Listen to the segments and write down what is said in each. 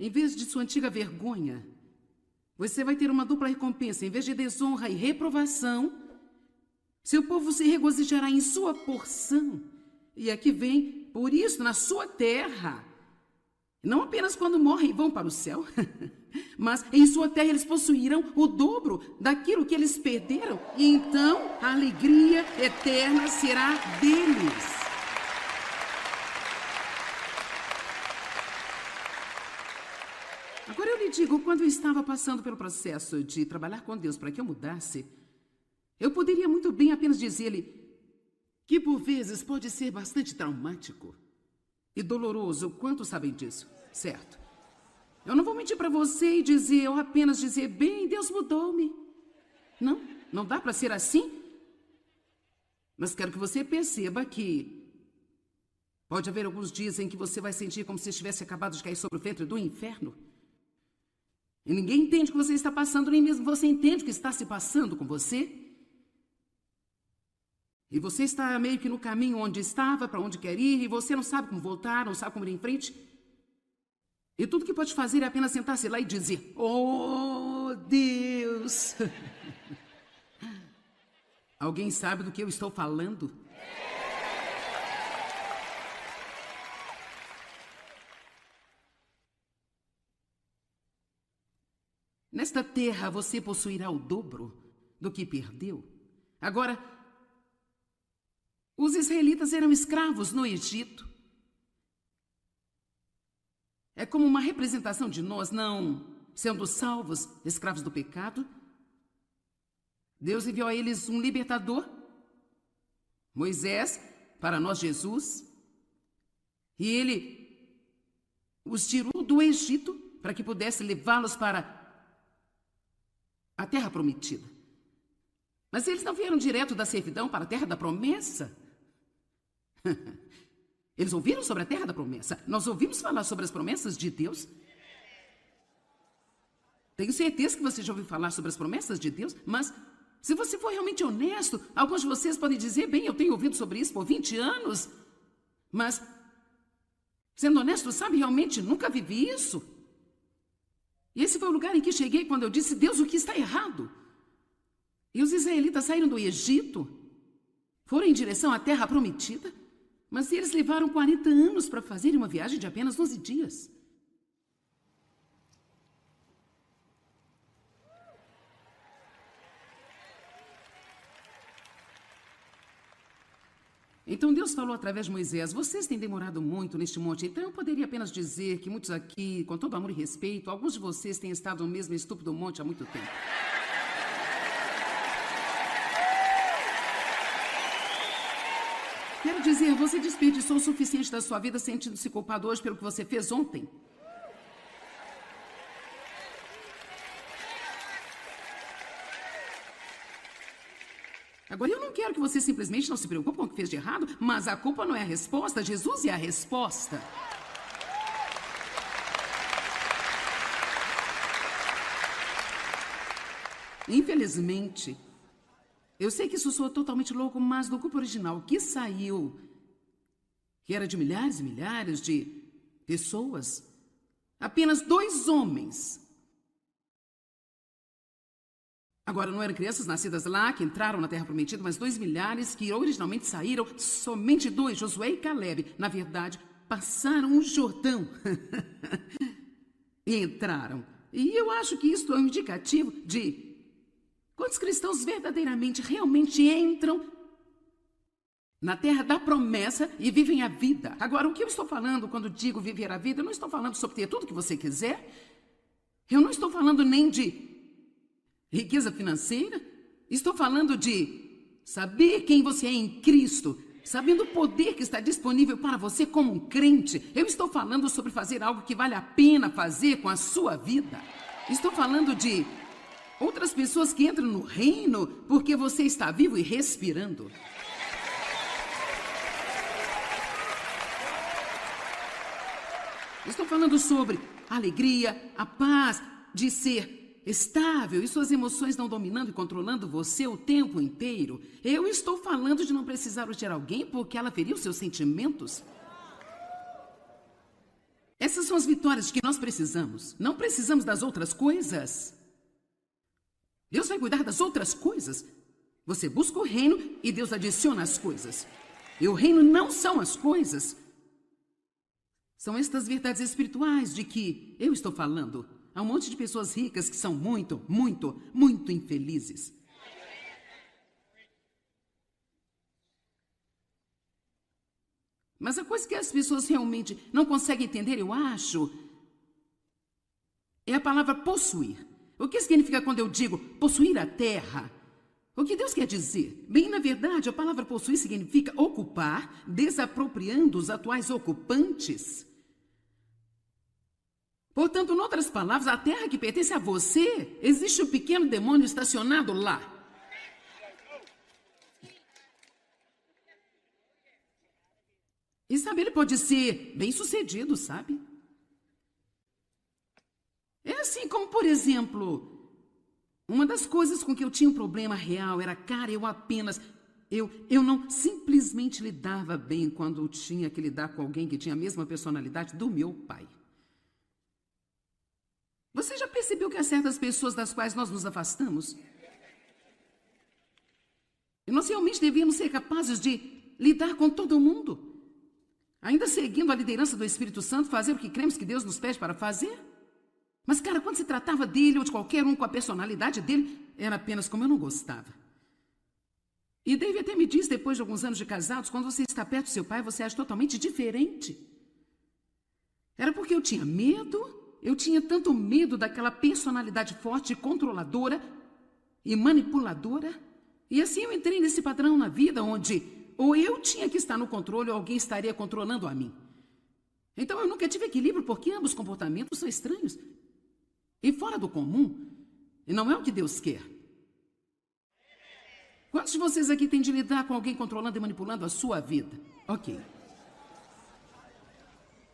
Em vez de sua antiga vergonha, você vai ter uma dupla recompensa. Em vez de desonra e reprovação, seu povo se regozijará em sua porção. E aqui vem, por isso, na sua terra. Não apenas quando morrem e vão para o céu, mas em sua terra eles possuirão o dobro daquilo que eles perderam. E então a alegria eterna será deles. Agora eu lhe digo, quando eu estava passando pelo processo de trabalhar com Deus para que eu mudasse, eu poderia muito bem apenas dizer-lhe que por vezes pode ser bastante traumático e doloroso. Quantos sabem disso? Certo. Eu não vou mentir para você e dizer, ou apenas dizer, bem, Deus mudou-me. Não dá para ser assim. Mas quero que você perceba que pode haver alguns dias em que você vai sentir como se estivesse acabado de cair sobre o ventre do inferno. E ninguém entende o que você está passando, nem mesmo você entende o que está se passando com você. E você está meio que no caminho onde estava, para onde quer ir, e você não sabe como voltar, não sabe como ir em frente. E tudo que pode fazer é apenas sentar-se lá e dizer, oh, Deus! Alguém sabe do que eu estou falando? Nesta terra você possuirá o dobro do que perdeu. Agora, os israelitas eram escravos no Egito. É como uma representação de nós, não sendo salvos, escravos do pecado. Deus enviou a eles um libertador, Moisés, para nós Jesus. E ele os tirou do Egito para que pudesse levá-los para a terra prometida. Mas eles não vieram direto da servidão para a terra da promessa. Eles ouviram sobre a terra da promessa. Nós ouvimos falar sobre as promessas de Deus. Tenho certeza que você já ouviu falar sobre as promessas de Deus, mas se você for realmente honesto, alguns de vocês podem dizer, bem, eu tenho ouvido sobre isso por 20 anos, mas, sendo honesto, sabe, realmente nunca vivi isso. E esse foi o lugar em que cheguei quando eu disse, Deus, o que está errado? E os israelitas saíram do Egito, foram em direção à terra prometida, mas eles levaram 40 anos para fazerem uma viagem de apenas 12 dias. Então Deus falou através de Moisés, vocês têm demorado muito neste monte, então eu poderia apenas dizer que muitos aqui, com todo amor e respeito, alguns de vocês têm estado no mesmo estúpido monte há muito tempo. Quero dizer, você desperdiçou o suficiente da sua vida sentindo-se culpado hoje pelo que você fez ontem. Agora, eu não quero que você simplesmente não se preocupe com o que fez de errado, mas a culpa não é a resposta, Jesus é a resposta. Infelizmente, eu sei que isso soa totalmente louco, mas do grupo original que saiu, que era de milhares e milhares de pessoas, apenas 2 homens. Agora, não eram crianças nascidas lá que entraram na Terra Prometida, mas 2 milhares que originalmente saíram, somente 2, Josué e Caleb, na verdade, passaram o Jordão e entraram. E eu acho que isso é um indicativo de quantos cristãos verdadeiramente, realmente entram na terra da promessa e vivem a vida. Agora, o que eu estou falando quando digo viver a vida, eu não estou falando sobre ter tudo que você quiser. Eu não estou falando nem de riqueza financeira. Estou falando de saber quem você é em Cristo, sabendo o poder que está disponível para você como um crente. Eu estou falando sobre fazer algo que vale a pena fazer com a sua vida. Estou falando de outras pessoas que entram no reino porque você está vivo e respirando. Estou falando sobre a alegria, a paz de ser estável e suas emoções não dominando e controlando você o tempo inteiro. Eu estou falando de não precisar odiar alguém porque ela feriu seus sentimentos. Essas Essas são as vitórias que nós precisamos. Não precisamos das outras coisas. Deus vai cuidar das outras coisas. Você busca o reino e Deus adiciona as coisas. E o reino não são as coisas. São estas verdades espirituais de que eu estou falando. Há um monte de pessoas ricas que são muito, muito, muito infelizes. Mas a coisa que as pessoas realmente não conseguem entender, eu acho, é a palavra possuir. O que significa quando eu digo possuir a terra? O que Deus quer dizer? Bem, na verdade, a palavra possuir significa ocupar, desapropriando os atuais ocupantes. Portanto, em outras palavras, a terra que pertence a você, existe um pequeno demônio estacionado lá. E sabe, ele pode ser bem-sucedido, sabe? É assim como, por exemplo, uma das coisas com que eu tinha um problema real era, cara, eu não simplesmente lidava bem quando eu tinha que lidar com alguém que tinha a mesma personalidade do meu pai. Você já percebeu que há certas pessoas das quais nós nos afastamos? E nós realmente devíamos ser capazes de lidar com todo mundo. Ainda seguindo a liderança do Espírito Santo, fazer o que cremos que Deus nos pede para fazer? Mas, cara, quando se tratava dele ou de qualquer um com a personalidade dele, era apenas como eu não gostava. E Dave até me disse, depois de alguns anos de casados, quando você está perto do seu pai, você age totalmente diferente. Era porque eu tinha medo, eu tinha tanto medo daquela personalidade forte, controladora e manipuladora. E assim eu entrei nesse padrão na vida onde ou eu tinha que estar no controle ou alguém estaria controlando a mim. Então eu nunca tive equilíbrio porque ambos comportamentos são estranhos e fora do comum. E não é o que Deus quer. Quantos de vocês aqui têm de lidar com alguém controlando e manipulando a sua vida? Ok.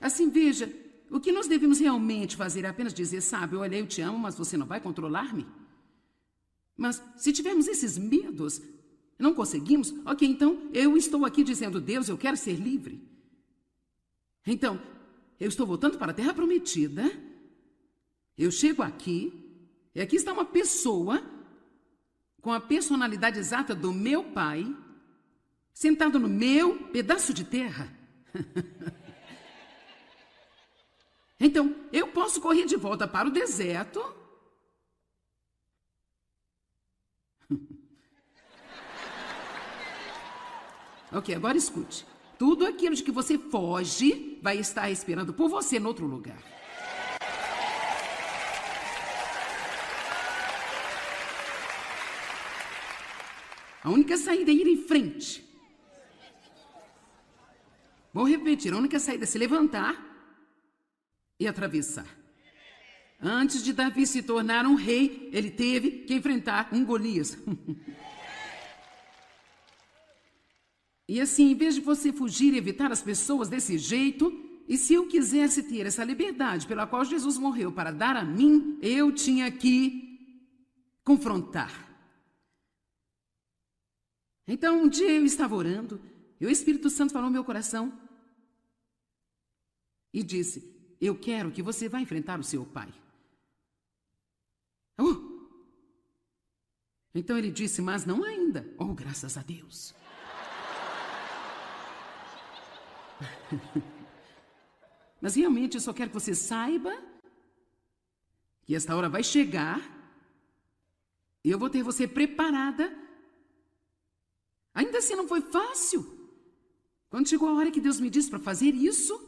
Assim, veja, o que nós devemos realmente fazer é apenas dizer, sabe, olha, eu te amo, mas você não vai controlar-me? Mas se tivermos esses medos, não conseguimos, ok, então eu estou aqui dizendo, Deus, eu quero ser livre. Então, eu estou voltando para a Terra Prometida, eu chego aqui, e aqui está uma pessoa com a personalidade exata do meu pai, sentado no meu pedaço de terra. Então, eu posso correr de volta para o deserto. Ok, agora escute. Tudo aquilo de que você foge vai estar esperando por você em outro lugar. A única saída é ir em frente. Vou repetir, a única saída é se levantar e atravessar. Antes de Davi se tornar um rei, ele teve que enfrentar um Golias. E assim, em vez de você fugir e evitar as pessoas desse jeito, e se eu quisesse ter essa liberdade pela qual Jesus morreu para dar a mim, eu tinha que confrontar. Então, um dia eu estava orando, e o Espírito Santo falou no meu coração e disse, eu quero que você vá enfrentar o seu pai. Então ele disse, mas não ainda. Oh, graças a Deus. Mas realmente eu só quero que você saiba que esta hora vai chegar e eu vou ter você preparada. Ainda assim não foi fácil. Quando chegou a hora que Deus me disse para fazer isso,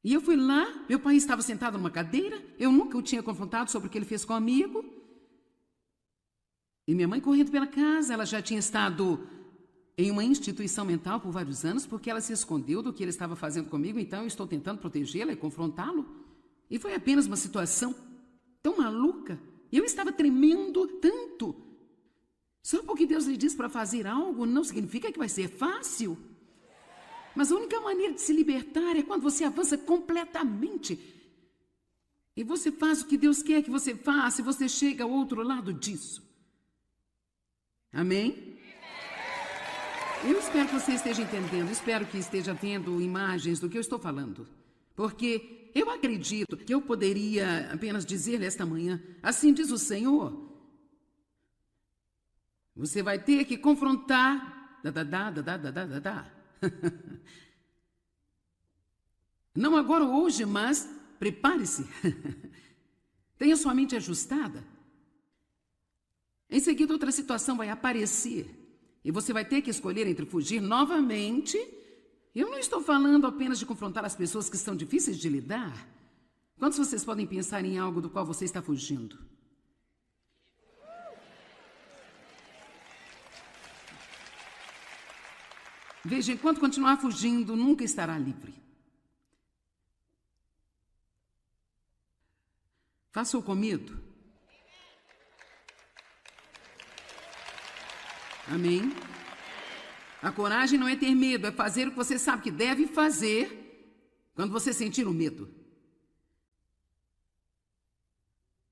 e eu fui lá, meu pai estava sentado numa cadeira, eu nunca o tinha confrontado sobre o que ele fez com o amigo. E minha mãe correndo pela casa, ela já tinha estado em uma instituição mental por vários anos, porque ela se escondeu do que ele estava fazendo comigo, então eu estou tentando protegê-la e confrontá-lo. E foi apenas uma situação tão maluca. E eu estava tremendo tanto. Só porque Deus lhe diz para fazer algo não significa que vai ser fácil. Mas a única maneira de se libertar é quando você avança completamente. E você faz o que Deus quer que você faça e você chega ao outro lado disso. Amém? Eu espero que você esteja entendendo, espero que esteja vendo imagens do que eu estou falando. porque eu acredito que eu poderia apenas dizer esta manhã, assim diz o Senhor, você vai ter que confrontar, não agora ou hoje, mas prepare-se. Tenha sua mente ajustada. Em seguida, outra situação vai aparecer. E você vai ter que escolher entre fugir novamente. Eu não estou falando apenas de confrontar as pessoas que são difíceis de lidar. Quantos vocês podem pensar em algo do qual você está fugindo? Veja, enquanto continuar fugindo, nunca estará livre. Faça-o com medo. Amém? A coragem não é ter medo, é fazer o que você sabe que deve fazer quando você sentir o medo.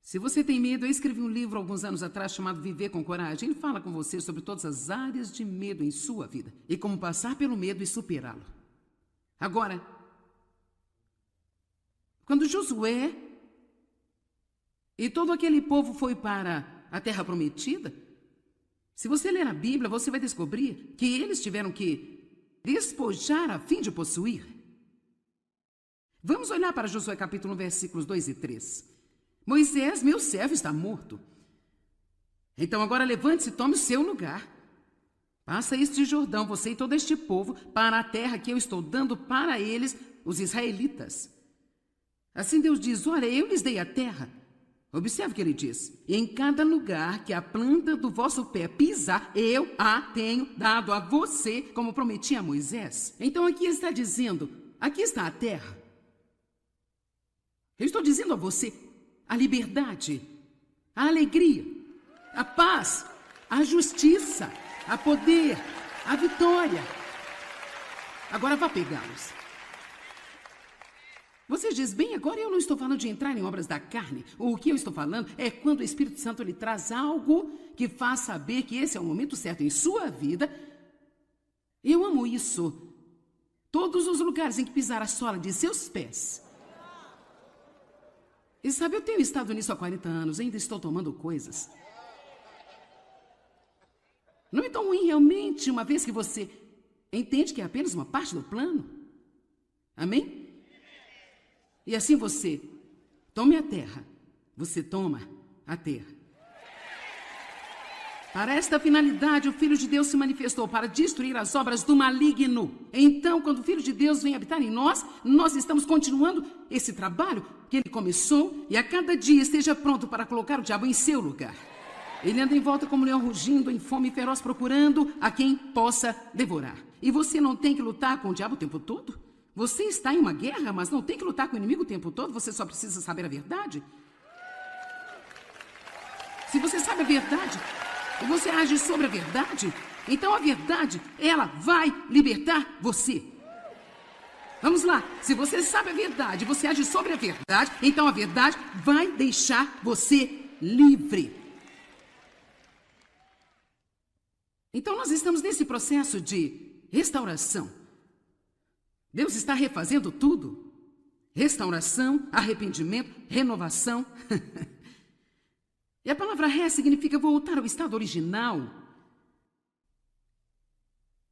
Se você tem medo, eu escrevi um livro alguns anos atrás chamado Viver com Coragem. Ele fala com você sobre todas as áreas de medo em sua vida e como passar pelo medo e superá-lo. Agora, quando Josué e todo aquele povo foi para a terra prometida, se você ler a Bíblia, você vai descobrir que eles tiveram que despojar a fim de possuir. Vamos olhar para Josué capítulo 1, versículos 2 e 3. Moisés, meu servo, está morto. Então agora levante-se e tome o seu lugar. Passa este Jordão, você e todo este povo, para a terra que eu estou dando para eles, os israelitas. Assim Deus diz, olha, eu lhes dei a terra. Observe o que ele diz. E em cada lugar que a planta do vosso pé pisar, eu a tenho dado a você, como prometi a Moisés. Então aqui ele está dizendo, aqui está a terra. Eu estou dizendo a você, a liberdade, a alegria, a paz, a justiça, a poder, a vitória. Agora vá pegá-los. Você diz, bem, agora eu não estou falando de entrar em obras da carne. O que eu estou falando é quando o Espírito Santo lhe traz algo que faz saber que esse é o momento certo em sua vida. Eu amo isso. Todos os lugares em que pisar a sola de seus pés. E sabe, eu tenho estado nisso há 40 anos, ainda estou tomando coisas. Não é tão ruim realmente, uma vez que você entende que é apenas uma parte do plano. Amém? E assim você tome a terra, você toma a terra. Para esta finalidade, o Filho de Deus se manifestou para destruir as obras do maligno. Então, quando o Filho de Deus vem habitar em nós, nós estamos continuando esse trabalho que ele começou e a cada dia esteja pronto para colocar o diabo em seu lugar. Ele anda em volta como um leão rugindo, em fome feroz, procurando a quem possa devorar. E você não tem que lutar com o diabo o tempo todo? Você está em uma guerra, mas não tem que lutar com o inimigo o tempo todo, você só precisa saber a verdade. Se você sabe a verdade e você age sobre a verdade, então a verdade, ela vai libertar você. Vamos lá, se você sabe a verdade e você age sobre a verdade, então a verdade vai deixar você livre. Então nós estamos nesse processo de restauração. Deus está refazendo tudo. Restauração, arrependimento, renovação. E a palavra ré significa voltar ao estado original.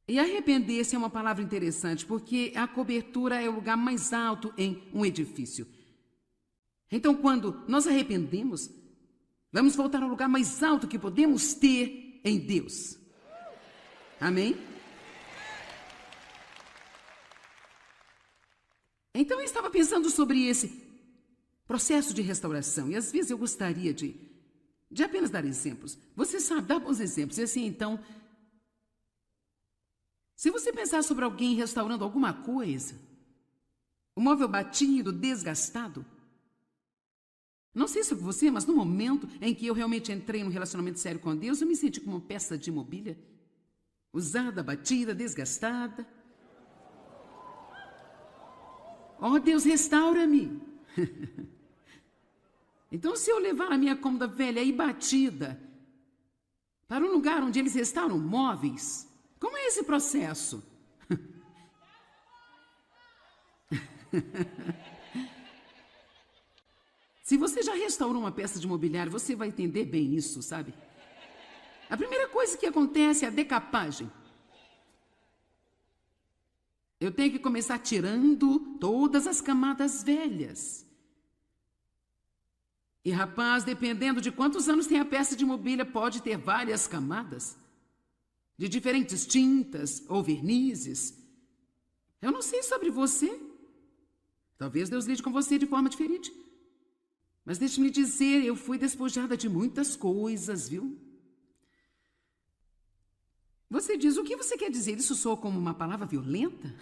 E arrepender-se é uma palavra interessante, porque a cobertura é o lugar mais alto em um edifício. Então, quando nós arrependemos, vamos voltar ao lugar mais alto que podemos ter em Deus. Amém? Então, eu estava pensando sobre esse processo de restauração. E às vezes eu gostaria de apenas dar exemplos. Você sabe, dar bons exemplos. E assim, então, se você pensar sobre alguém restaurando alguma coisa, um móvel batido, desgastado, não sei sobre você, mas no momento em que eu realmente entrei num relacionamento sério com Deus, eu me senti como uma peça de mobília, usada, batida, desgastada. Oh, Deus, restaura-me. Então, se eu levar a minha cômoda velha e batida para um lugar onde eles restauram móveis, como é esse processo? Se você já restaurou uma peça de mobiliário, você vai entender bem isso, sabe? A primeira coisa que acontece é a decapagem. Eu tenho que começar tirando todas as camadas velhas. E, rapaz, dependendo de quantos anos tem a peça de mobília, pode ter várias camadas, de diferentes tintas ou vernizes. Eu não sei sobre você. Talvez Deus lide com você de forma diferente. Mas deixe-me dizer, eu fui despojada de muitas coisas, viu? Você diz, o que você quer dizer? Isso soa como uma palavra violenta?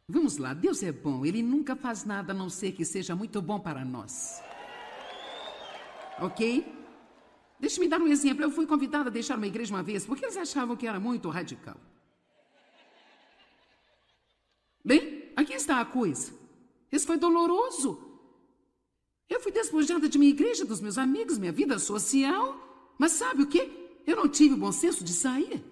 Vamos lá, Deus é bom. Ele nunca faz nada a não ser que seja muito bom para nós. Ok? Deixe-me dar um exemplo. Eu fui convidada a deixar uma igreja uma vez porque eles achavam que era muito radical. Bem, aqui está a coisa. Isso foi doloroso. Eu fui despojada de minha igreja, dos meus amigos, minha vida social. Mas sabe o quê? Eu não tive o bom senso de sair.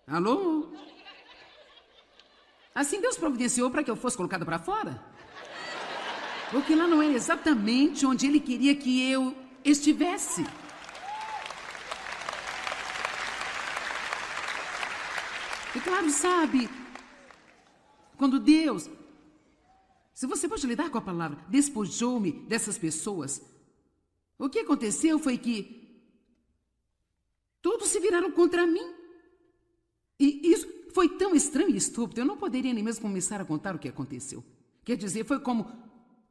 Alô? Assim Deus providenciou para que eu fosse colocada para fora? Porque lá não era exatamente onde Ele queria que eu estivesse. E claro, sabe, quando Deus, se você pode lidar com a palavra, despojou-me dessas pessoas, o que aconteceu foi que todos se viraram contra mim. E isso foi tão estranho e estúpido, eu não poderia nem mesmo começar a contar o que aconteceu. Quer dizer, foi como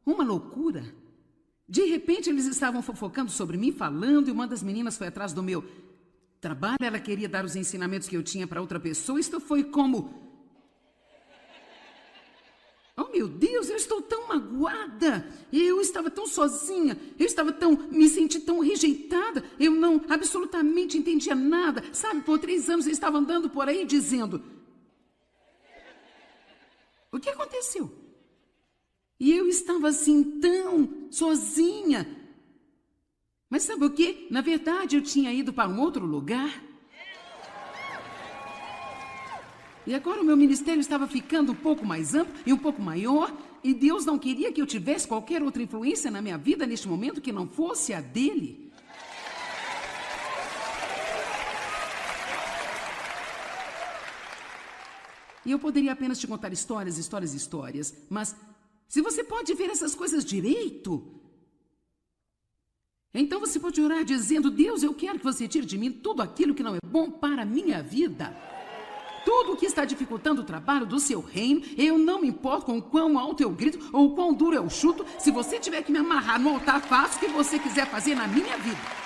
uma loucura. De repente, eles estavam fofocando sobre mim, falando, e uma das meninas foi atrás do meu trabalho. Ela queria dar os ensinamentos que eu tinha para outra pessoa. Isto foi como... Oh, meu Deus, eu estou tão magoada. Eu estava tão sozinha. Me senti tão rejeitada. Eu não absolutamente entendia nada. Sabe, por 3 anos eu estava andando por aí dizendo... O que aconteceu? E eu estava assim tão sozinha. Mas sabe o quê? Na verdade, eu tinha ido para um outro lugar. E agora o meu ministério estava ficando um pouco mais amplo e um pouco maior. E Deus não queria que eu tivesse qualquer outra influência na minha vida neste momento que não fosse a dele. E eu poderia apenas te contar histórias, mas se você pode ver essas coisas direito, então você pode orar dizendo, Deus, eu quero que você tire de mim tudo aquilo que não é bom para a minha vida. Tudo o que está dificultando o trabalho do seu reino, eu não me importo com o quão alto eu grito ou o quão duro eu chuto. Se você tiver que me amarrar no altar, faça o que você quiser fazer na minha vida.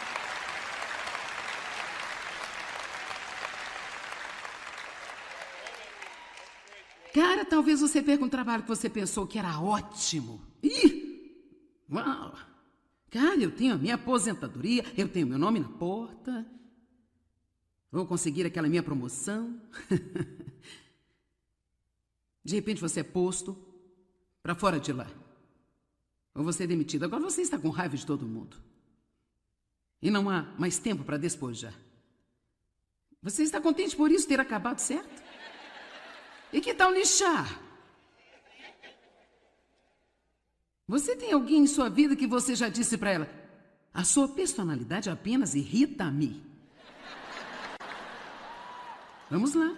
Cara, talvez você perca um trabalho que você pensou que era ótimo. Uau! Cara, eu tenho a minha aposentadoria, eu tenho meu nome na porta. Vou conseguir aquela minha promoção. De repente você é posto para fora de lá. Ou você é demitido. Agora você está com raiva de todo mundo. E não há mais tempo para despojar. Você está contente por isso ter acabado, certo? E que tal lixar? Você tem alguém em sua vida que você já disse para ela, a sua personalidade apenas irrita-me. Vamos lá.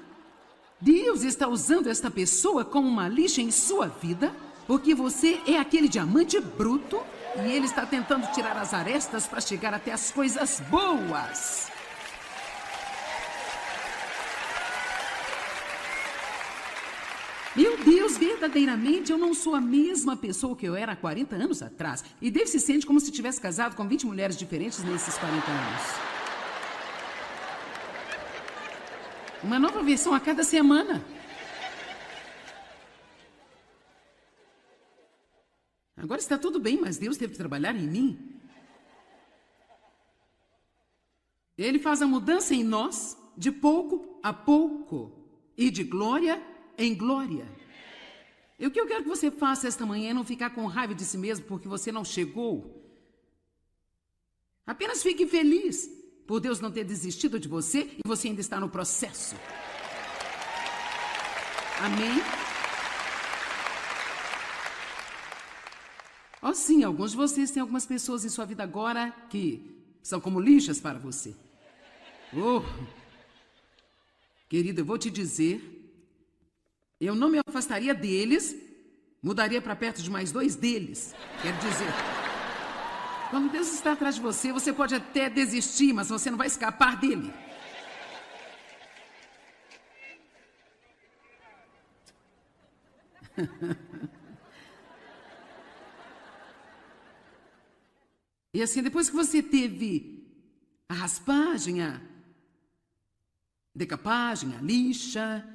Deus está usando esta pessoa como uma lixa em sua vida, porque você é aquele diamante bruto e ele está tentando tirar as arestas para chegar até as coisas boas. Meu Deus, verdadeiramente eu não sou a mesma pessoa que eu era há 40 anos atrás. E Dave se sente como se tivesse casado com 20 mulheres diferentes nesses 40 anos. Uma nova versão a cada semana. Agora está tudo bem, mas Deus teve que trabalhar em mim. Ele faz a mudança em nós de pouco a pouco e de glória em glória. E o que eu quero que você faça esta manhã é não ficar com raiva de si mesmo porque você não chegou Apenas fique feliz por Deus não ter desistido de você e você ainda está no processo. Amém? Oh, sim, alguns de vocês têm algumas pessoas em sua vida agora que são como lixas para você. Oh, querido, eu vou te dizer, eu não me afastaria deles, mudaria para perto de mais 2 deles. Quero dizer, quando Deus está atrás de você, você pode até desistir, mas você não vai escapar dele. E assim, depois que você teve a raspagem, a decapagem, a lixa,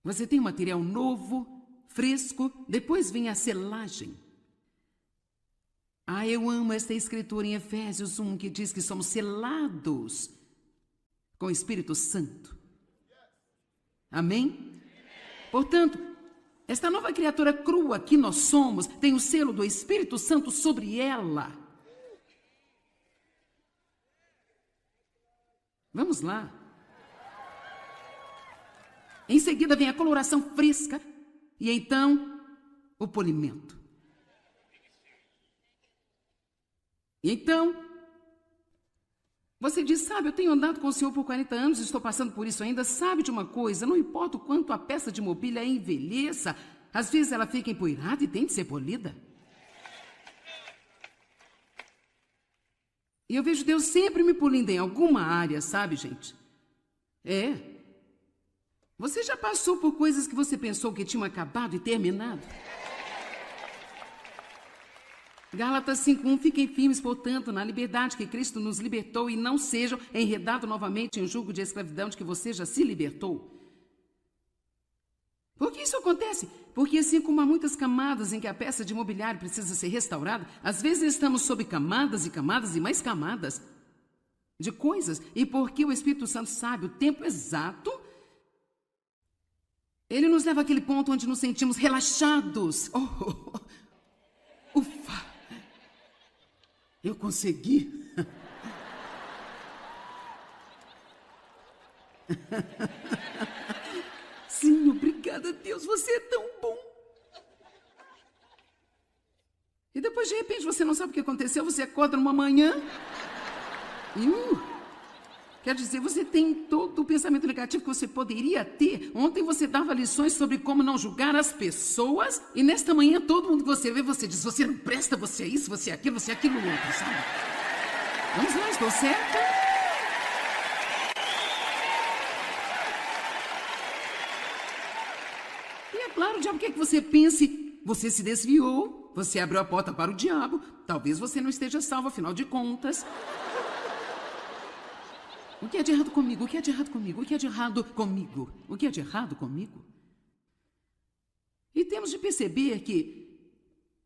você tem um material novo, fresco, depois vem a selagem. Ah, eu amo esta escritura em Efésios 1, que diz que somos selados com o Espírito Santo. Amém? Portanto, esta nova criatura crua que nós somos tem o selo do Espírito Santo sobre ela. Vamos lá. Em seguida vem a coloração fresca e então o polimento. E então, você diz, sabe, eu tenho andado com o Senhor por 40 anos, estou passando por isso ainda. Sabe de uma coisa, não importa o quanto a peça de mobília envelheça, às vezes ela fica empoeirada e tem de ser polida. E eu vejo Deus sempre me polindo em alguma área, sabe, gente? Você já passou por coisas que você pensou que tinham acabado e terminado? Gálatas 5:1, fiquem firmes, portanto, na liberdade que Cristo nos libertou e não sejam enredados novamente em um jugo de escravidão de que você já se libertou. Por que isso acontece? Porque assim como há muitas camadas em que a peça de mobiliário precisa ser restaurada, às vezes estamos sob camadas e camadas e mais camadas de coisas. E porque o Espírito Santo sabe o tempo exato, ele nos leva àquele ponto onde nos sentimos relaxados. Ufa! Eu consegui. Sim, obrigada, Deus, você é tão bom. E depois, de repente, você não sabe o que aconteceu, você acorda numa manhã e... Quer dizer, você tem todo o pensamento negativo que você poderia ter. Ontem você dava lições sobre como não julgar as pessoas. E nesta manhã, todo mundo que você vê, você diz, você não presta, você é isso, você é aquilo outro, sabe? Vamos lá, estou certa? E é claro, o diabo quer que você pense, você se desviou, você abriu a porta para o diabo. Talvez você não esteja salvo, afinal de contas. O que é de errado comigo? O que é de errado comigo? O que é de errado comigo? O que é de errado comigo? E temos de perceber que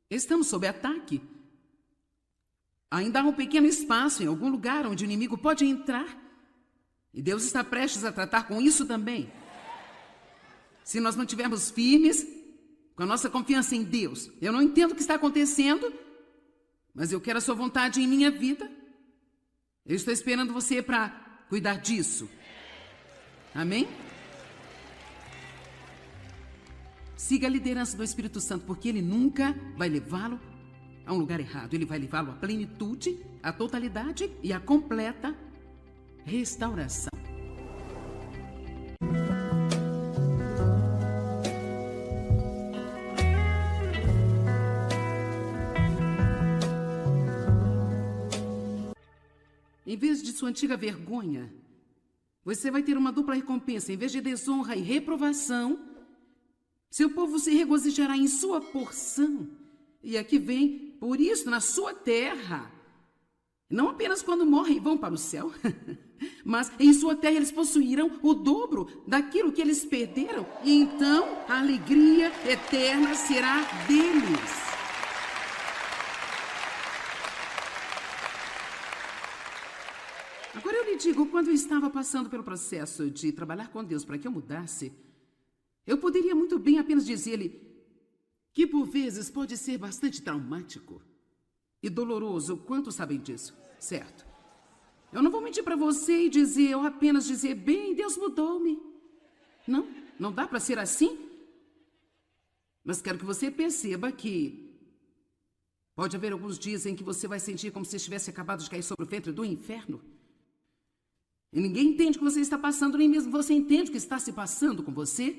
estamos sob ataque. Ainda há um pequeno espaço em algum lugar onde o inimigo pode entrar. E Deus está prestes a tratar com isso também. Se nós não estivermos firmes, com a nossa confiança em Deus, eu não entendo o que está acontecendo, mas eu quero a sua vontade em minha vida. Eu estou esperando você para cuidar disso. Amém? Siga a liderança do Espírito Santo, porque ele nunca vai levá-lo a um lugar errado. Ele vai levá-lo à plenitude, à totalidade e à completa restauração. Em vez de sua antiga vergonha, você vai ter uma dupla recompensa. Em vez de desonra e reprovação, seu povo se regozijará em sua porção. E aqui vem, por isso, na sua terra. Não apenas quando morrem e vão para o céu, mas em sua terra eles possuirão o dobro daquilo que eles perderam. E então a alegria eterna será deles. Agora eu lhe digo, quando eu estava passando pelo processo de trabalhar com Deus para que eu mudasse, eu poderia muito bem apenas dizer-lhe que por vezes pode ser bastante traumático. e doloroso. Quantos sabem disso? Certo. Eu não vou mentir para você e dizer, ou apenas dizer, bem, Deus mudou-me. Não, não dá para ser assim. Mas quero que você perceba que pode haver alguns dias em que você vai sentir como se estivesse acabado de cair sobre o ventre do inferno. E ninguém entende o que você está passando, nem mesmo você entende o que está se passando com você.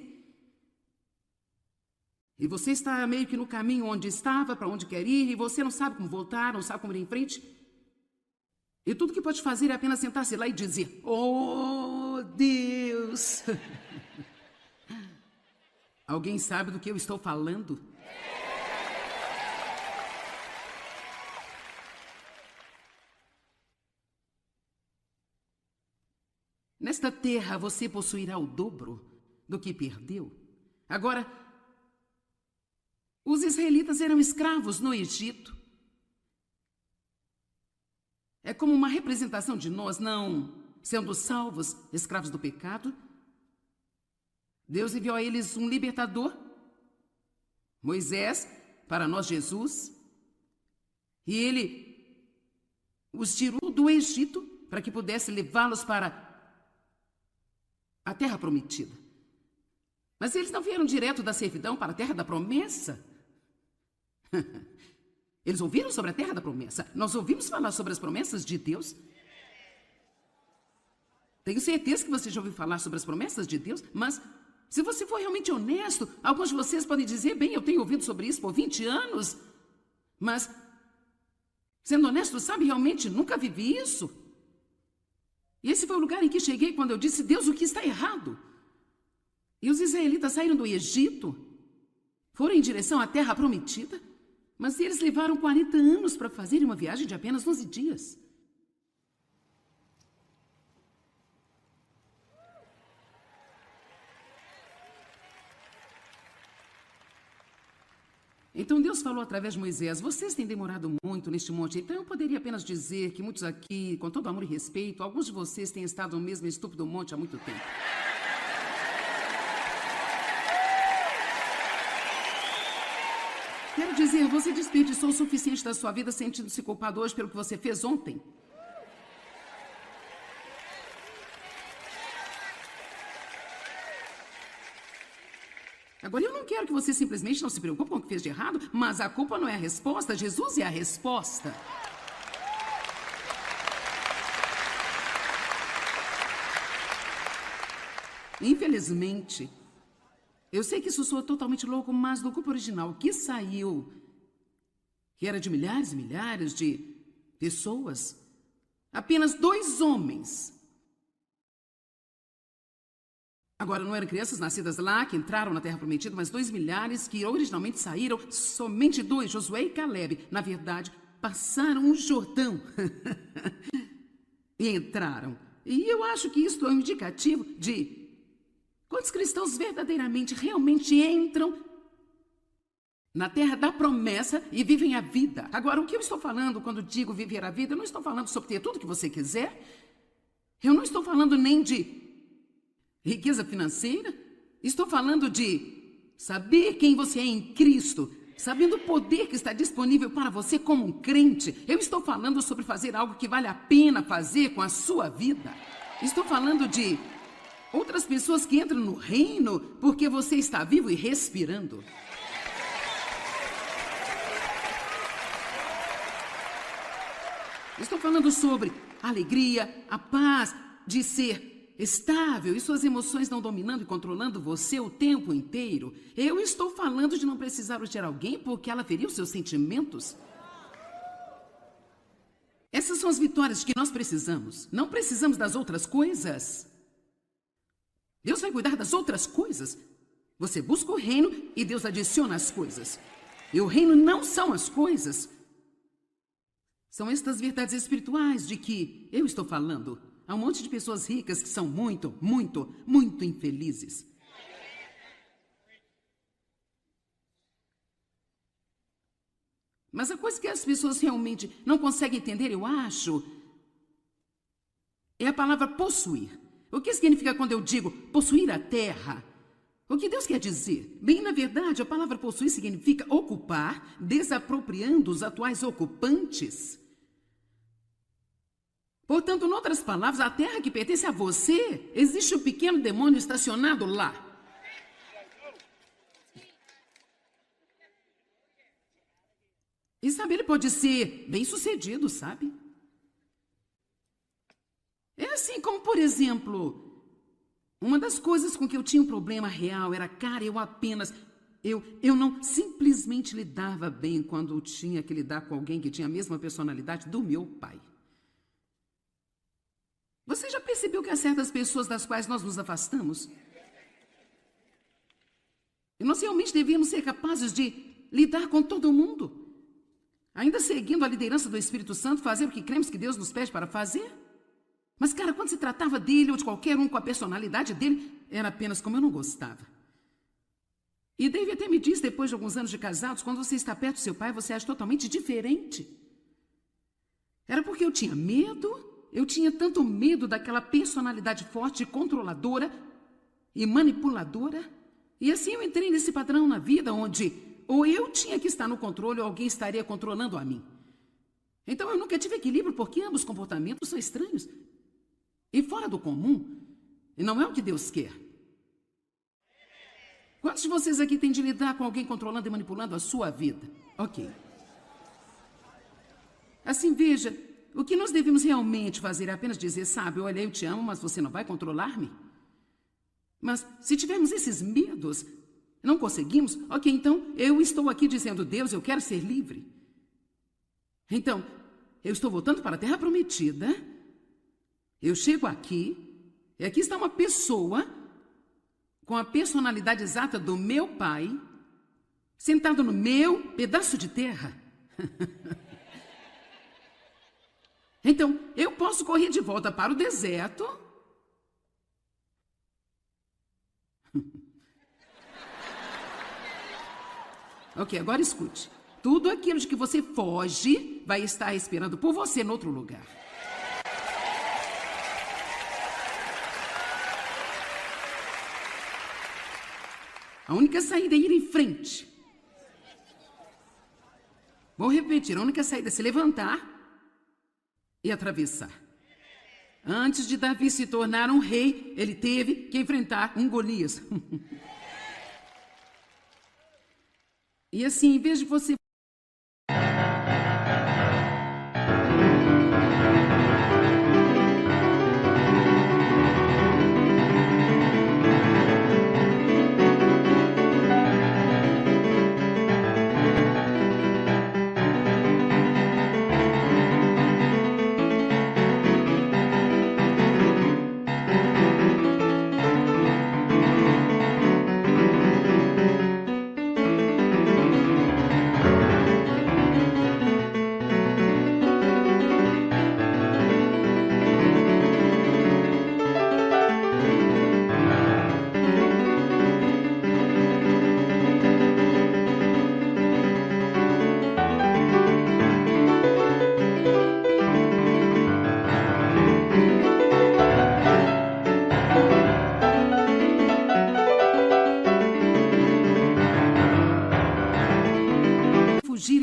E você está meio que no caminho onde estava, para onde quer ir, e você não sabe como voltar, não sabe como ir em frente. E tudo que pode fazer é apenas sentar-se lá e dizer, oh, Deus! Alguém sabe do que eu estou falando? Nesta terra você possuirá o dobro do que perdeu. Agora, os israelitas eram escravos no Egito. É como uma representação de nós, não sendo salvos, escravos do pecado. Deus enviou a eles um libertador, Moisés, para nós Jesus. E ele os tirou do Egito para que pudesse levá-los para a terra prometida. Mas eles não vieram direto da servidão para a terra da promessa. Eles ouviram sobre a terra da promessa. Nós ouvimos falar sobre as promessas de Deus. Tenho certeza que você já ouviu falar sobre as promessas de Deus, mas se você for realmente honesto, alguns de vocês podem dizer, bem, eu tenho ouvido sobre isso por 20 anos, mas, sendo honesto, sabe, realmente nunca vivi isso. E esse foi o lugar em que cheguei quando eu disse, Deus, o que está errado? E os israelitas saíram do Egito, foram em direção à terra prometida, mas eles levaram 40 anos para fazerem uma viagem de apenas 11 dias. Então Deus falou através de Moisés, vocês têm demorado muito neste monte, então eu poderia apenas dizer que muitos aqui, com todo amor e respeito, alguns de vocês têm estado no mesmo estúpido monte há muito tempo. Quero dizer, você desperdiçou o suficiente da sua vida sentindo-se culpado hoje pelo que você fez ontem. Agora, eu não quero que você simplesmente não se preocupe com o que fez de errado, mas a culpa não é a resposta, Jesus é a resposta. Infelizmente, eu sei que isso soa totalmente louco, mas do grupo original que saiu, que era de milhares e milhares de pessoas, apenas 2 homens. Agora, não eram crianças nascidas lá que entraram na Terra Prometida, mas 2 milhares que originalmente saíram, somente 2, Josué e Caleb. Na verdade, passaram o Jordão e entraram. E eu acho que isso é um indicativo de quantos cristãos verdadeiramente, realmente entram na terra da promessa e vivem a vida. Agora, o que eu estou falando quando digo viver a vida, eu não estou falando sobre ter tudo que você quiser. Eu não estou falando nem de riqueza financeira. Estou falando de saber quem você é em Cristo, sabendo o poder que está disponível para você como um crente. Eu estou falando sobre fazer algo que vale a pena fazer com a sua vida. Estou falando de outras pessoas que entram no reino porque você está vivo e respirando. Estou falando sobre a alegria, a paz de ser estável e suas emoções não dominando e controlando você o tempo inteiro. Eu estou falando de não precisar odiar alguém porque ela feriu seus sentimentos. Essas são as vitórias que nós precisamos. Não precisamos das outras coisas. Deus vai cuidar das outras coisas. Você busca o reino e Deus adiciona as coisas. E o reino não são as coisas. São estas verdades espirituais de que eu estou falando. Há um monte de pessoas ricas que são muito, muito, muito infelizes. Mas a coisa que as pessoas realmente não conseguem entender, eu acho, é a palavra possuir. O que significa quando eu digo possuir a terra? O que Deus quer dizer? Bem, na verdade, a palavra possuir significa ocupar, desapropriando os atuais ocupantes. Portanto, em outras palavras, a terra que pertence a você, existe um pequeno demônio estacionado lá. E sabe, ele pode ser bem-sucedido, sabe? É assim como, por exemplo, uma das coisas com que eu tinha um problema real era, cara, eu não simplesmente lidava bem quando eu tinha que lidar com alguém que tinha a mesma personalidade do meu pai. Você já percebeu que há certas pessoas das quais nós nos afastamos? E nós realmente devíamos ser capazes de lidar com todo mundo, ainda seguindo a liderança do Espírito Santo, fazer o que cremos que Deus nos pede para fazer. Mas, cara, quando se tratava dele ou de qualquer um com a personalidade dele, era apenas como eu não gostava. E Dave até me disse, depois de alguns anos de casados, quando você está perto do seu pai, você age totalmente diferente. Era porque eu tinha medo. Eu tinha tanto medo daquela personalidade forte, controladora e manipuladora. E assim eu entrei nesse padrão na vida onde ou eu tinha que estar no controle ou alguém estaria controlando a mim. Então eu nunca tive equilíbrio porque ambos comportamentos são estranhos e fora do comum. E não é o que Deus quer. Quantos de vocês aqui têm de lidar com alguém controlando e manipulando a sua vida? Ok. Assim, veja, o que nós devemos realmente fazer é apenas dizer, sabe, olha, eu te amo, mas você não vai controlar-me? Mas se tivermos esses medos, não conseguimos, ok, então eu estou aqui dizendo, Deus, eu quero ser livre. Então, eu estou voltando para a Terra Prometida, eu chego aqui, e aqui está uma pessoa com a personalidade exata do meu pai, sentado no meu pedaço de terra. Então, eu posso correr de volta para o deserto. Ok, agora escute. Tudo aquilo de que você foge vai estar esperando por você em outro lugar. A única saída é ir em frente. Vou repetir, a única saída é se levantar e atravessar. Antes de Davi se tornar um rei, ele teve que enfrentar um Golias. E assim, em vez de você...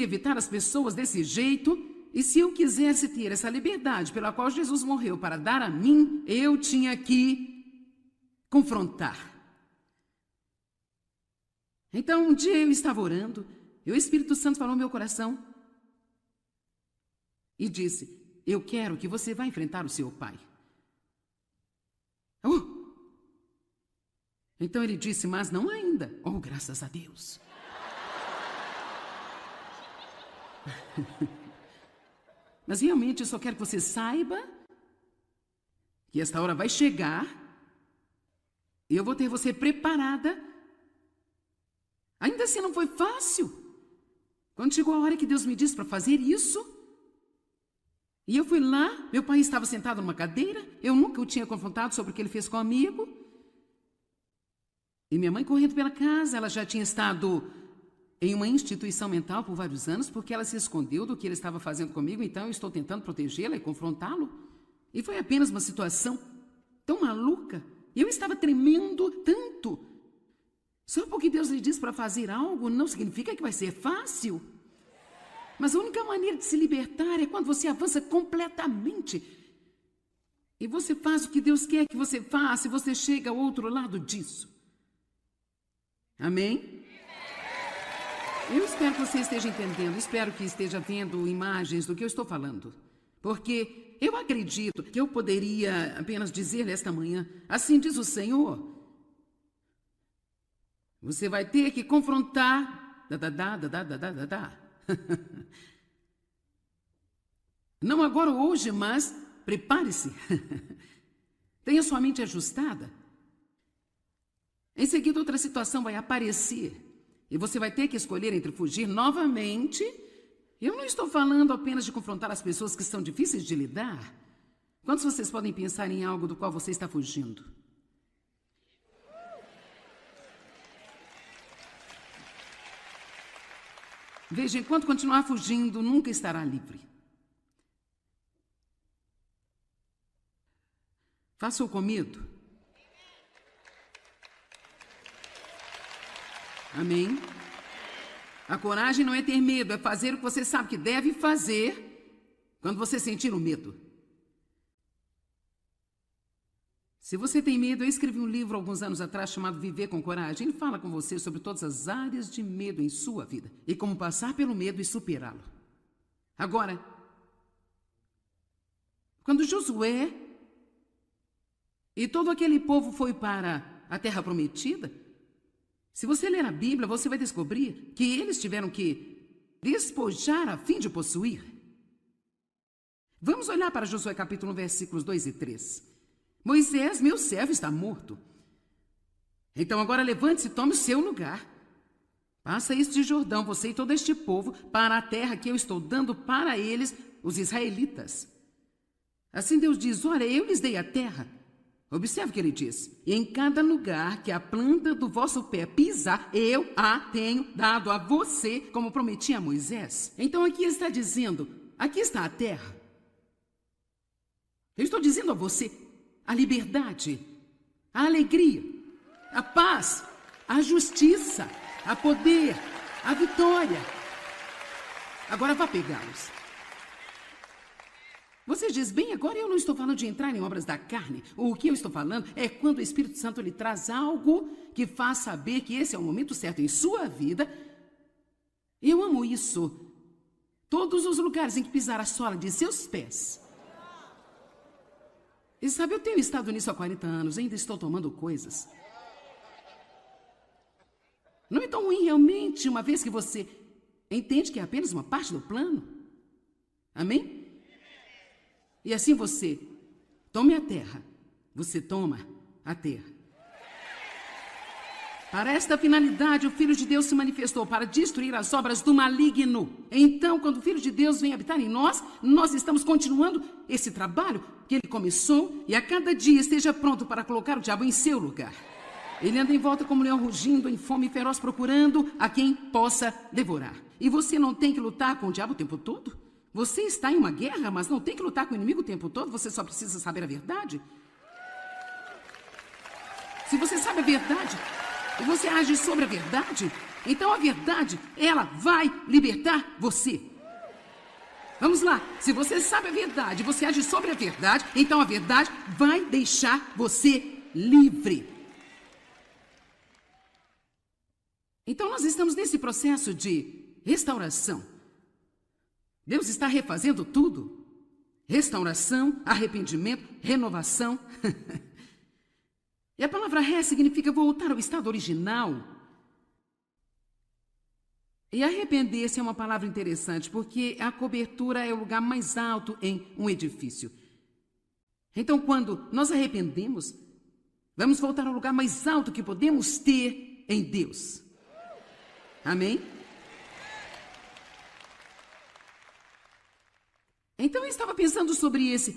evitar as pessoas desse jeito, e se eu quisesse ter essa liberdade pela qual Jesus morreu para dar a mim, eu tinha que confrontar. Então, um dia eu estava orando, e o Espírito Santo falou no meu coração e disse, eu quero que você vá enfrentar o seu pai. Então ele disse, mas não ainda. Oh, graças a Deus. Mas realmente eu só quero que você saiba que esta hora vai chegar e eu vou ter você preparada. Ainda assim não foi fácil. Quando chegou a hora que Deus me disse para fazer isso, e eu fui lá, meu pai estava sentado numa cadeira, eu nunca o tinha confrontado sobre o que ele fez com o amigo. E minha mãe correndo pela casa, ela já tinha estado em uma instituição mental por vários anos, porque ela se escondeu do que ele estava fazendo comigo, então eu estou tentando protegê-la e confrontá-lo. E foi apenas uma situação tão maluca. E eu estava tremendo tanto. Só porque Deus lhe diz para fazer algo não significa que vai ser fácil. Mas a única maneira de se libertar é quando você avança completamente. E você faz o que Deus quer que você faça e você chega ao outro lado disso. Amém? Eu espero que você esteja entendendo, espero que esteja vendo imagens do que eu estou falando. Porque eu acredito que eu poderia apenas dizer nesta manhã, assim diz o Senhor, você vai ter que confrontar, não agora ou hoje, mas prepare-se. Tenha sua mente ajustada. Em seguida, outra situação vai aparecer. E você vai ter que escolher entre fugir novamente. Eu não estou falando apenas de confrontar as pessoas que são difíceis de lidar. Quantos de vocês podem pensar em algo do qual você está fugindo? Veja, enquanto continuar fugindo, nunca estará livre. Faça-o com medo. Amém? A coragem não é ter medo, é fazer o que você sabe que deve fazer quando você sentir o medo. Se você tem medo, eu escrevi um livro alguns anos atrás chamado Viver com Coragem. Ele fala com você sobre todas as áreas de medo em sua vida e como passar pelo medo e superá-lo. Agora, quando Josué e todo aquele povo foi para a Terra Prometida, se você ler a Bíblia, você vai descobrir que eles tiveram que despojar a fim de possuir. Vamos olhar para Josué capítulo 1, versículos 2 e 3. Moisés, meu servo, está morto. Então agora levante-se e tome o seu lugar. Passa este Jordão, você e todo este povo, para a terra que eu estou dando para eles, os israelitas. Assim Deus diz, olha, eu lhes dei a terra. Observe o que ele diz. E em cada lugar que a planta do vosso pé pisar, eu a tenho dado a você, como prometi a Moisés. Então aqui está dizendo, aqui está a terra. Eu estou dizendo a você, a liberdade, a alegria, a paz, a justiça, a poder, a vitória. Agora vá pegá-los. Você diz, bem, agora eu não estou falando de entrar em obras da carne. O que eu estou falando é quando o Espírito Santo lhe traz algo que faz saber que esse é o momento certo em sua vida. Eu amo isso. Todos os lugares em que pisar a sola de seus pés. E sabe, eu tenho estado nisso há 40 anos, ainda estou tomando coisas. Não é tão ruim realmente, uma vez que você entende que é apenas uma parte do plano. Amém? E assim você tome a terra, você toma a terra. Para esta finalidade, o Filho de Deus se manifestou para destruir as obras do maligno. Então, quando o Filho de Deus vem habitar em nós, nós estamos continuando esse trabalho que ele começou e a cada dia esteja pronto para colocar o diabo em seu lugar. Ele anda em volta como um leão rugindo, em fome feroz, procurando a quem possa devorar. E você não tem que lutar com o diabo o tempo todo? Você está em uma guerra, mas não tem que lutar com o inimigo o tempo todo, você só precisa saber a verdade. Se você sabe a verdade e você age sobre a verdade, então a verdade, ela vai libertar você. Vamos lá, se você sabe a verdade e você age sobre a verdade, então a verdade vai deixar você livre. Então nós estamos nesse processo de restauração. Deus está refazendo tudo. Restauração, arrependimento, renovação. E a palavra ré significa voltar ao estado original. E arrepender-se é uma palavra interessante, porque a cobertura é o lugar mais alto em um edifício. Então, quando nós arrependemos, vamos voltar ao lugar mais alto que podemos ter em Deus. Amém? Então eu estava pensando sobre esse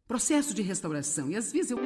processo de restauração e às vezes eu...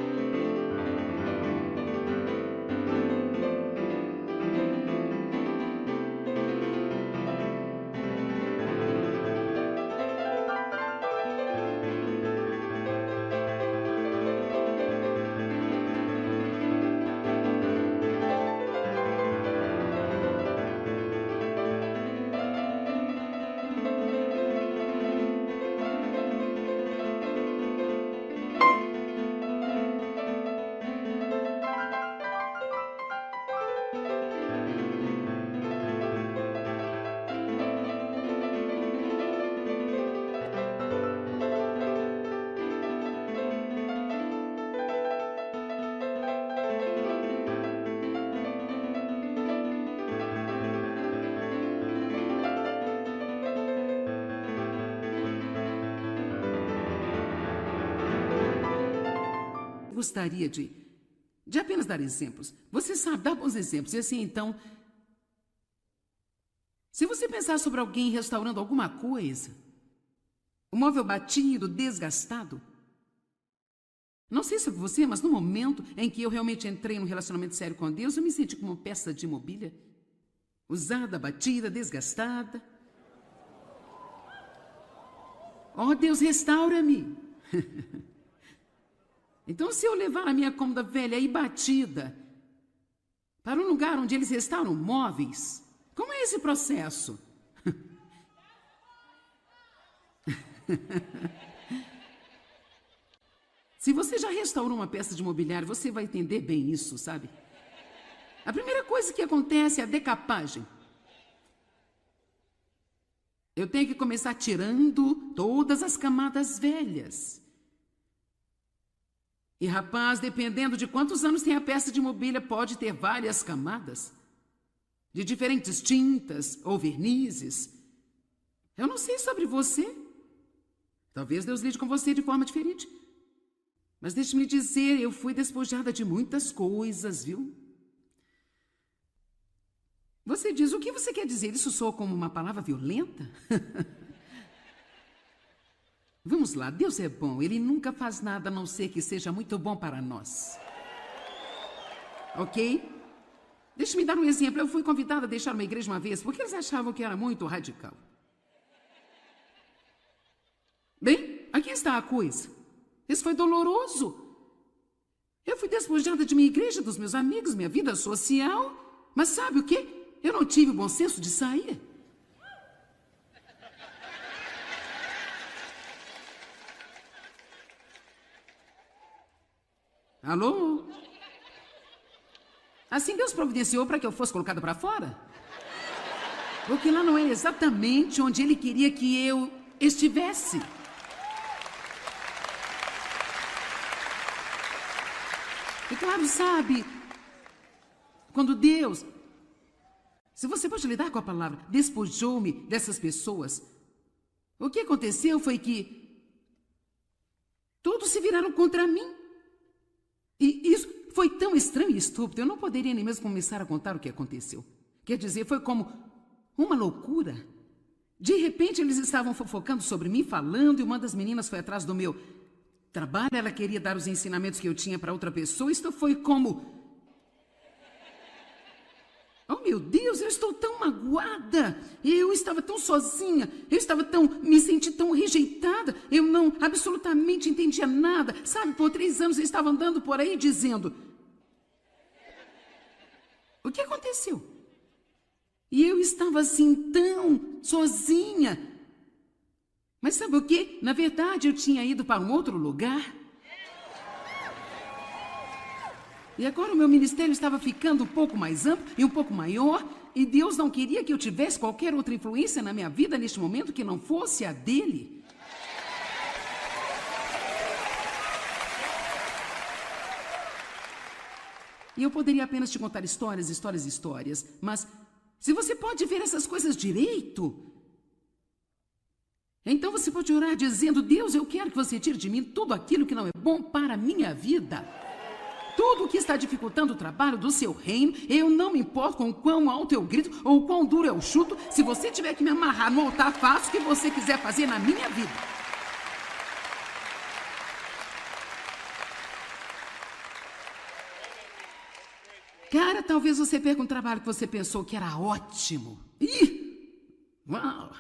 gostaria de apenas dar exemplos. Você sabe, dar bons exemplos. E assim, então, se você pensar sobre alguém restaurando alguma coisa, um móvel batido, desgastado, não sei sobre você, mas no momento em que eu realmente entrei num relacionamento sério com Deus, eu me senti como uma peça de mobília, usada, batida, desgastada. Oh, Deus, restaura-me. Então, se eu levar a minha cômoda velha e batida para um lugar onde eles restauram móveis, como é esse processo? Se você já restaurou uma peça de mobiliário, você vai entender bem isso, sabe? A primeira coisa que acontece é a decapagem. Eu tenho que começar tirando todas as camadas velhas. E, rapaz, dependendo de quantos anos tem a peça de mobília, pode ter várias camadas, de diferentes tintas ou vernizes. Eu não sei sobre você. Talvez Deus lide com você de forma diferente. Mas deixe-me dizer, eu fui despojada de muitas coisas, viu? Você diz, o que você quer dizer? Isso soa como uma palavra violenta? Vamos lá, Deus é bom. Ele nunca faz nada a não ser que seja muito bom para nós. Ok? Deixe-me dar um exemplo. Eu fui convidada a deixar uma igreja uma vez porque eles achavam que era muito radical. Bem, aqui está a coisa. Isso foi doloroso. Eu fui despojada de minha igreja, dos meus amigos, minha vida social. Mas sabe o quê? Eu não tive o bom senso de sair. Alô? Assim Deus providenciou para que eu fosse colocada para fora? Porque lá não era exatamente onde Ele queria que eu estivesse. E claro, sabe, quando Deus, se você pode lidar com a palavra, despojou-me dessas pessoas, o que aconteceu foi que todos se viraram contra mim. E isso foi tão estranho e estúpido, eu não poderia nem mesmo começar a contar o que aconteceu. Quer dizer, foi como uma loucura. De repente, eles estavam fofocando sobre mim, falando, e uma das meninas foi atrás do meu trabalho. Ela queria dar os ensinamentos que eu tinha para outra pessoa. Isto foi como... Oh, meu Deus, eu estou tão magoada. Eu estava tão sozinha. Me senti tão rejeitada. Eu não absolutamente entendia nada. Sabe, por 3 anos eu estava andando por aí dizendo... O que aconteceu? E eu estava assim tão sozinha. Mas sabe o quê? Na verdade, eu tinha ido para um outro lugar. E agora o meu ministério estava ficando um pouco mais amplo e um pouco maior. E Deus não queria que eu tivesse qualquer outra influência na minha vida neste momento que não fosse a dele. E eu poderia apenas te contar histórias, histórias, histórias. Mas se você pode ver essas coisas direito... Então você pode orar dizendo, Deus, eu quero que você tire de mim tudo aquilo que não é bom para a minha vida. Tudo o que está dificultando o trabalho do seu reino, eu não me importo com quão alto eu grito ou quão duro eu chuto. Se você tiver que me amarrar no altar, faço o que você quiser fazer na minha vida. Cara, talvez você perca um trabalho que você pensou que era ótimo. Ih! Uau!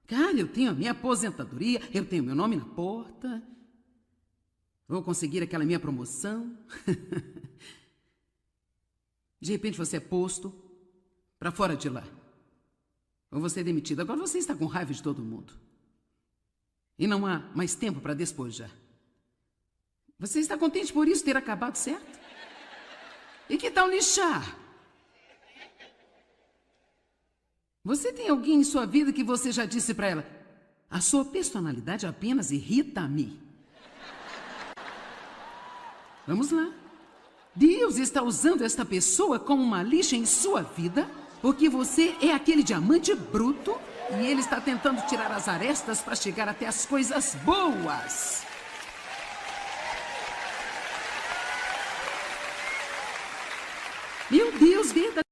Cara, eu tenho a minha aposentadoria, eu tenho meu nome na porta. Vou conseguir aquela minha promoção. De repente você é posto para fora de lá. Ou você é demitido. Agora você está com raiva de todo mundo. E não há mais tempo para despojar. Você está contente por isso ter acabado, certo? E que tal lixar? Você tem alguém em sua vida que você já disse para ela, a sua personalidade apenas irrita-me. Vamos lá. Deus está usando esta pessoa como uma lixa em sua vida, porque você é aquele diamante bruto e Ele está tentando tirar as arestas para chegar até as coisas boas. Meu Deus, verdade.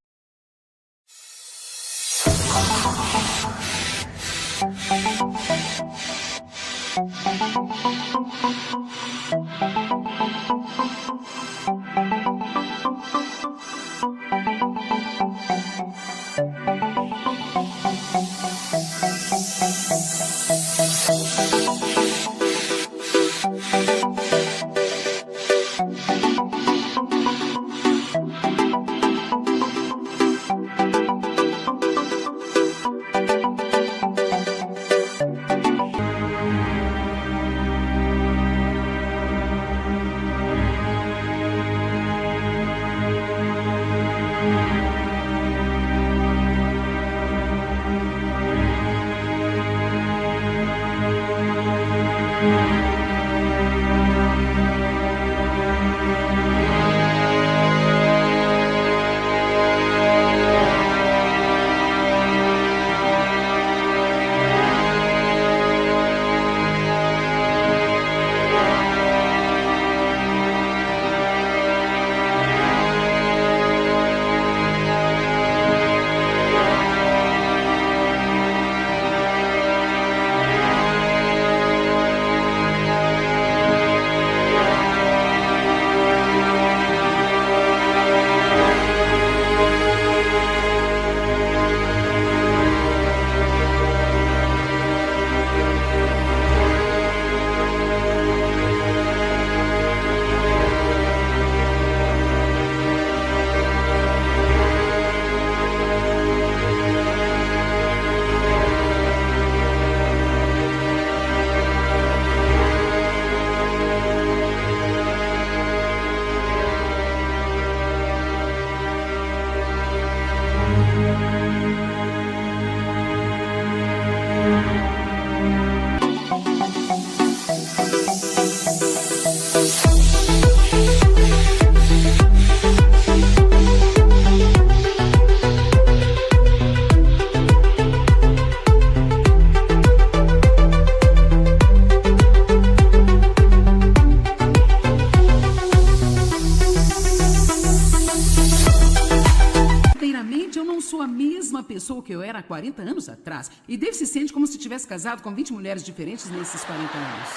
Pessoa que eu era há 40 anos atrás. E Dave se sente como se tivesse casado com 20 mulheres diferentes nesses 40 anos.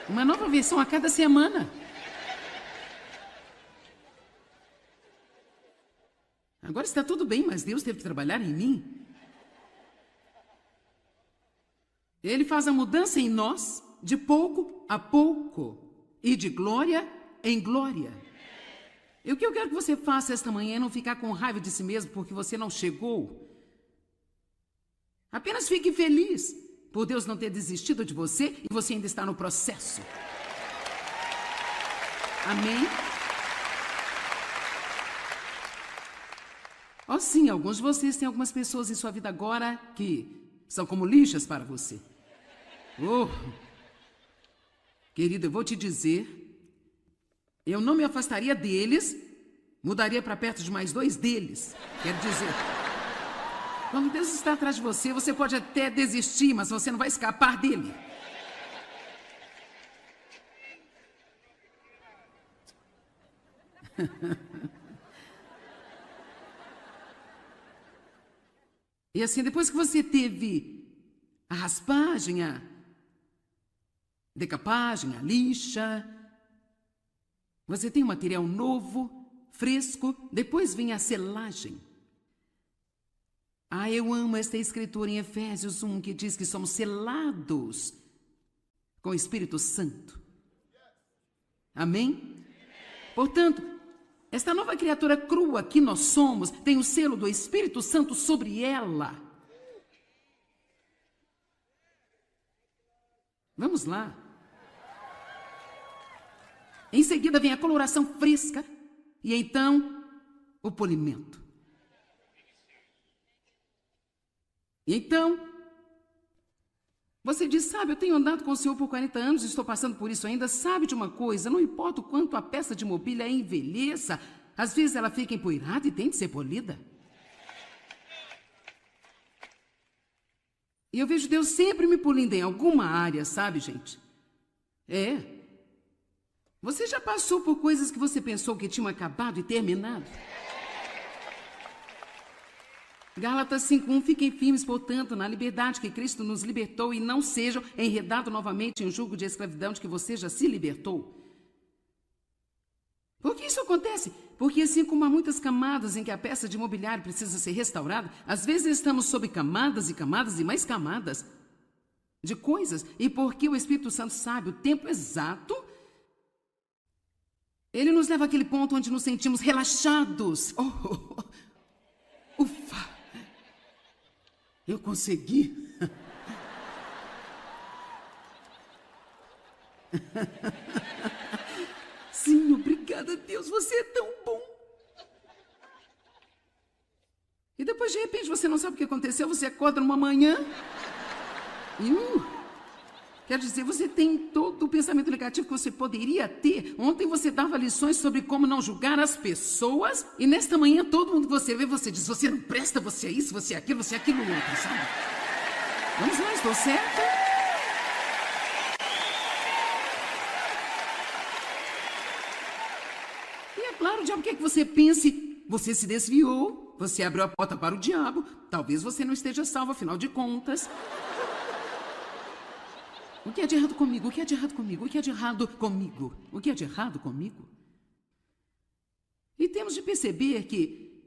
Uma nova versão a cada semana. Agora está tudo bem, mas Deus teve que trabalhar em mim. Ele faz a mudança em nós de pouco a pouco e de glória em glória. E o que eu quero que você faça esta manhã é não ficar com raiva de si mesmo porque você não chegou. Apenas fique feliz por Deus não ter desistido de você e você ainda está no processo. Amém? Oh, sim, alguns de vocês têm algumas pessoas em sua vida agora que são como lixas para você. Oh, querido, eu vou te dizer... Eu não me afastaria deles, mudaria para perto de mais 2 deles. Quero dizer, quando Deus está atrás de você, você pode até desistir, mas você não vai escapar dele. E assim, depois que você teve a raspagem, a decapagem, a lixa... Você tem um material novo, fresco, depois vem a selagem. Ah, eu amo esta escritura em Efésios 1, que diz que somos selados com o Espírito Santo. Amém? Portanto, esta nova criatura crua que nós somos, tem o selo do Espírito Santo sobre ela. Vamos lá. Em seguida vem a coloração fresca e então o polimento. E então, você diz, sabe, eu tenho andado com o Senhor por 40 anos e estou passando por isso ainda. Sabe de uma coisa, não importa o quanto a peça de mobília envelheça, às vezes ela fica empoeirada e tem de ser polida. E eu vejo Deus sempre me polindo em alguma área, sabe, gente? Você já passou por coisas que você pensou que tinham acabado e terminado? Gálatas 5:1, fiquem firmes, portanto, na liberdade que Cristo nos libertou e não sejam enredados novamente em um jugo de escravidão de que você já se libertou. Por que isso acontece? Porque assim como há muitas camadas em que a peça de mobiliário precisa ser restaurada, às vezes estamos sob camadas e camadas e mais camadas de coisas, e porque o Espírito Santo sabe o tempo exato, ele nos leva àquele ponto onde nos sentimos relaxados. Ufa! Eu consegui! Sim, obrigada a Deus, você é tão bom! E depois, de repente, você não sabe o que aconteceu, você acorda numa manhã e... Quer dizer, você tem todo o pensamento negativo que você poderia ter. Ontem você dava lições sobre como não julgar as pessoas. E nesta manhã, todo mundo que você vê, você diz, você não presta, você é isso, você é aquilo outro, sabe? Vamos lá, estou certa? E é claro, o diabo quer que você pense, você se desviou, você abriu a porta para o diabo, talvez você não esteja salvo, afinal de contas. O que é de errado comigo? O que é de errado comigo? O que é de errado comigo? O que é de errado comigo? E temos de perceber que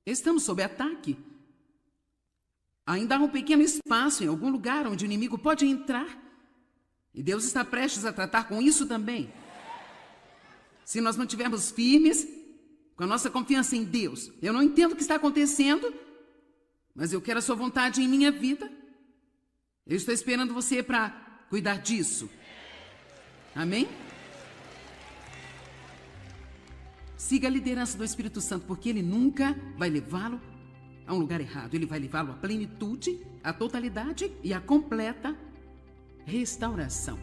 estamos sob ataque. Ainda há um pequeno espaço em algum lugar onde o inimigo pode entrar. E Deus está prestes a tratar com isso também. Se nós mantivermos firmes, com a nossa confiança em Deus. Eu não entendo o que está acontecendo, mas eu quero a sua vontade em minha vida. Eu estou esperando você para cuidar disso. Amém? Siga a liderança do Espírito Santo, porque ele nunca vai levá-lo a um lugar errado. Ele vai levá-lo à plenitude, à totalidade e à completa restauração.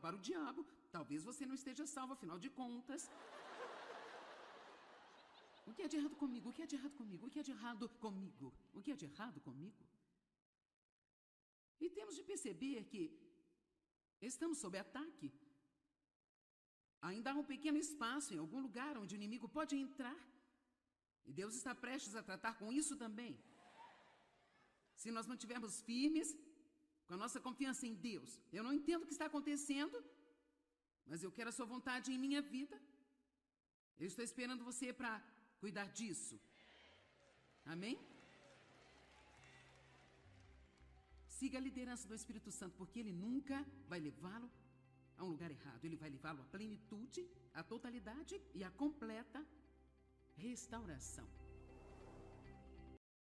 para o diabo. Talvez você não esteja salvo, afinal de contas. O que é de errado comigo? O que é de errado comigo? O que é de errado comigo? O que é de errado comigo? E temos de perceber que estamos sob ataque. Ainda há um pequeno espaço em algum lugar onde o inimigo pode entrar. E Deus está prestes a tratar com isso também. Se nós mantivermos firmes com a nossa confiança em Deus. Eu não entendo o que está acontecendo, mas eu quero a sua vontade em minha vida. Eu estou esperando você para cuidar disso. Amém? Siga a liderança do Espírito Santo, porque ele nunca vai levá-lo a um lugar errado. Ele vai levá-lo à plenitude, à totalidade e à completa restauração.